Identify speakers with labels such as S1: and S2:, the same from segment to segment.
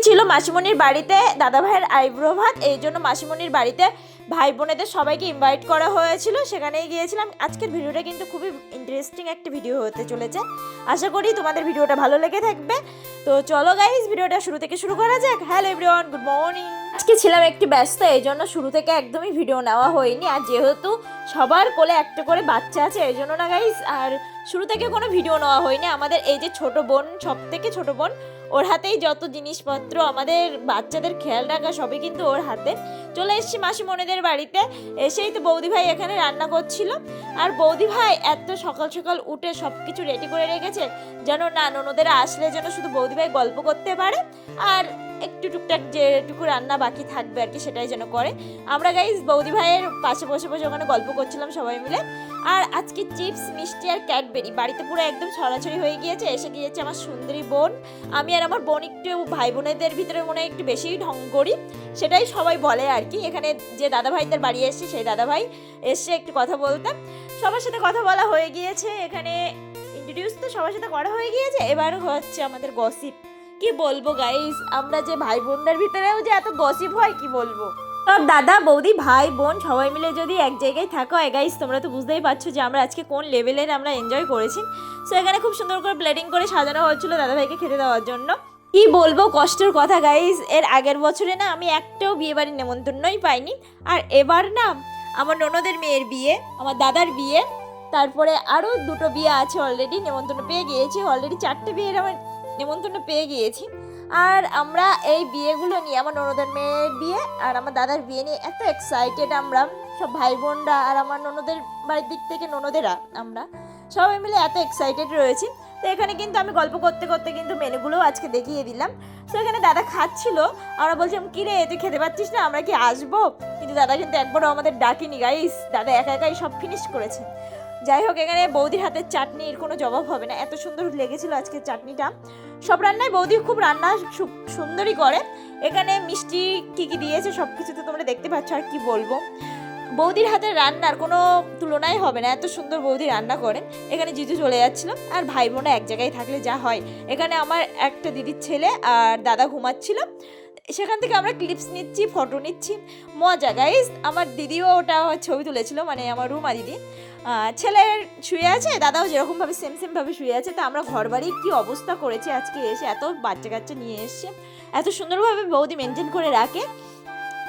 S1: ছিল মাসিমণির বাড়িতে দাদা ভাইয়ের আইব্রো ভাত, এই জন্য মাসিমণির বাড়িতে ভাই বোনেদের সবাইকে ইনভাইট করা হয়েছিল, সেখানেই গিয়েছিলাম। আজকের ভিডিওটা কিন্তু খুবই ইন্টারেস্টিং একটা ভিডিও হতে চলেছে, আশা করি তোমাদের ভিডিওটা ভালো লেগে থাকবে। তো চলো গাইস, ভিডিওটা শুরু থেকে শুরু করা যাক। Hello everyone, good morning. আজকে ছিলাম একটু ব্যস্ত, এই জন্য শুরু থেকে একদমই ভিডিও নেওয়া হয়নি। আর যেহেতু সবার কোলে একটা করে বাচ্চা আছে, এই জন্য না গাইস আর শুরু থেকে কোনো ভিডিও নেওয়া হয়নি। আমাদের এই যে ছোট বোন, সব থেকে ছোট বোন, ওর হাতেই যত জিনিসপত্র, আমাদের বাচ্চাদের খেয়াল রাখা সবই কিন্তু ওর হাতে। চলে এসেছি মাসিমণিদের বাড়িতে, এসেই তো বৌদি ভাই এখানে রান্না করছিল। আর বৌদি ভাই এত সকাল সকাল উঠে সব কিছু রেডি করে রেখেছে যেন না ননদেরা আসলে যেন শুধু বৌদি ভাই গল্প করতে পারে, আর একটু টুকটাক যেটুকু রান্না বাকি থাকবে আর কি সেটাই যেন করে। আমরা গাইস বৌদি ভাইয়ের পাশে বসে বসে ওখানে গল্প করছিলাম সবাই মিলে। আর আজকে চিপস, মিষ্টি আর ক্যাডবেরি বাড়িতে পুরো একদম ছড়াছড়ি হয়ে গিয়েছে। এসে গিয়েছে আমার সুন্দরী বোন। আমি আর আমার বোন একটু ভাই বোনেদের ভিতরে মনে হয় একটু বেশিই ঢং করি, সেটাই সবাই বলে আর কি। এখানে যে দাদা ভাইদের বাড়ি এসেছি, সেই দাদা ভাই এসে একটু কথা বলতাম, সবার সাথে কথা বলা হয়ে গিয়েছে। এখানে ইন্ট্রোডিউস তো সবার সাথে করা হয়ে গিয়েছে, এবার হচ্ছে আমাদের গসিপ। কি বলবো গাইস, আমরা যে ভাই বোনদের ভিতরেও যে এত গসিপ হয় কি বলবো। সব দাদা বৌদি ভাই বোন সবাই মিলে যদি এক জায়গায় থাকো গাইস, তোমরা তো বুঝতেই পারছো যে আমরা আজকে কোন লেভেলের আমরা এনজয় করেছি। সো এখানে খুব সুন্দর করে প্লেটিং করে সাজানো হচ্ছিল দাদাভাইকে খেতে দেওয়ার জন্য। কি বলবো কষ্টের কথা গাইস, এর আগের বছরে না আমি একটাও বিয়ে বাড়ির নেমন্তন্নই পাইনি। আর এবার না আমার ননদের মেয়ের বিয়ে, আমার দাদার বিয়ে, তারপরে আরও দুটো বিয়ে আছে অলরেডি, নেমন্তন্ন পেয়ে গিয়েছি। অলরেডি 4টে বিয়ের আমার নেমন্তন্ন পেয়ে গিয়েছি। আর আমরা এই বিয়েগুলো নিয়ে, আমার ননদের মেয়ের বিয়ে আর আমার দাদার বিয়ে নিয়ে এত এক্সাইটেড আমরা সব ভাই বোনরা, আর আমার ননদের বাড়ির দিক থেকে ননদেরা, আমরা সবাই মিলে এত এক্সাইটেড রয়েছি। তো এখানে কিন্তু আমি গল্প করতে করতে কিন্তু মেনুগুলোও আজকে দেখিয়ে দিলাম। তো এখানে দাদা খাচ্ছিল, আমরা বলছিলাম কী রে তুই খেতে পাচ্ছিস না, আমরা কি আসবো? কিন্তু দাদা কিন্তু একবারও আমাদের ডাকিনি গাইস, দাদা একা একাই সব ফিনিশ করেছে। যাই হোক, এখানে বৌদির হাতের চাটনির কোনো জবাব হবে না, এত সুন্দর লেগেছিল আজকের চাটনিটা। সব রান্নায় বৌদি খুব রান্না সুন্দরই করে। এখানে মিষ্টি কী কী দিয়েছে সব কিছু তো তোমরা দেখতে পাচ্ছ, আর কি বলবো, বৌদির হাতের রান্নার কোনো তুলনাই হবে না, এত সুন্দর বৌদি রান্না করেন। এখানে জিজু চলে যাচ্ছিল, আর ভাই বোনা এক জায়গায় থাকলে যা হয়। এখানে আমার একটা দিদির ছেলে আর দাদা ঘুমাচ্ছিল, সেখান থেকে আমরা ক্লিপস নিচ্ছি, ফটো নিচ্ছি, মজা গাইস। আমার দিদিও ওটা ছবি তুলেছিল, মানে আমার রুমা দিদি। ছেলের শুয়ে আছে, দাদাও যেরকমভাবে সেমভাবে শুয়ে আছে। তো আমরা ঘর বাড়ির কী অবস্থা করেছি আজকে এসে, এত বাচ্চা কাচ্চা নিয়ে এসছে, এত সুন্দরভাবে বৌদি মেনটেন করে রাখে।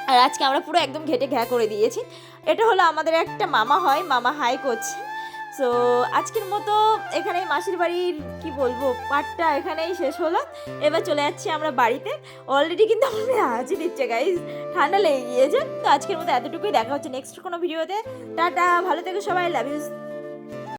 S1: আর আজকে আমরা পুরো একদম ঘেটে ঘ্যা করে দিয়েছি। এটা হলো আমাদের একটা মামা হয়, মামা হাই করছে। সো আজকের মতো এখানে মাসির বাড়ির কি বলবো পার্টটা এখানেই শেষ হলো। এবার চলে যাচ্ছি আমরা বাড়িতে। অলরেডি কিন্তু আমাদের হাঁচি দিচ্ছে গাইজ, ঠান্ডা লেগে গিয়েছে। তো আজকের মতো এতটুকুই, দেখা হচ্ছে নেক্সট কোনো ভিডিওতে। টাটা, ভালো থেকো সবাই, লাভ ইউ।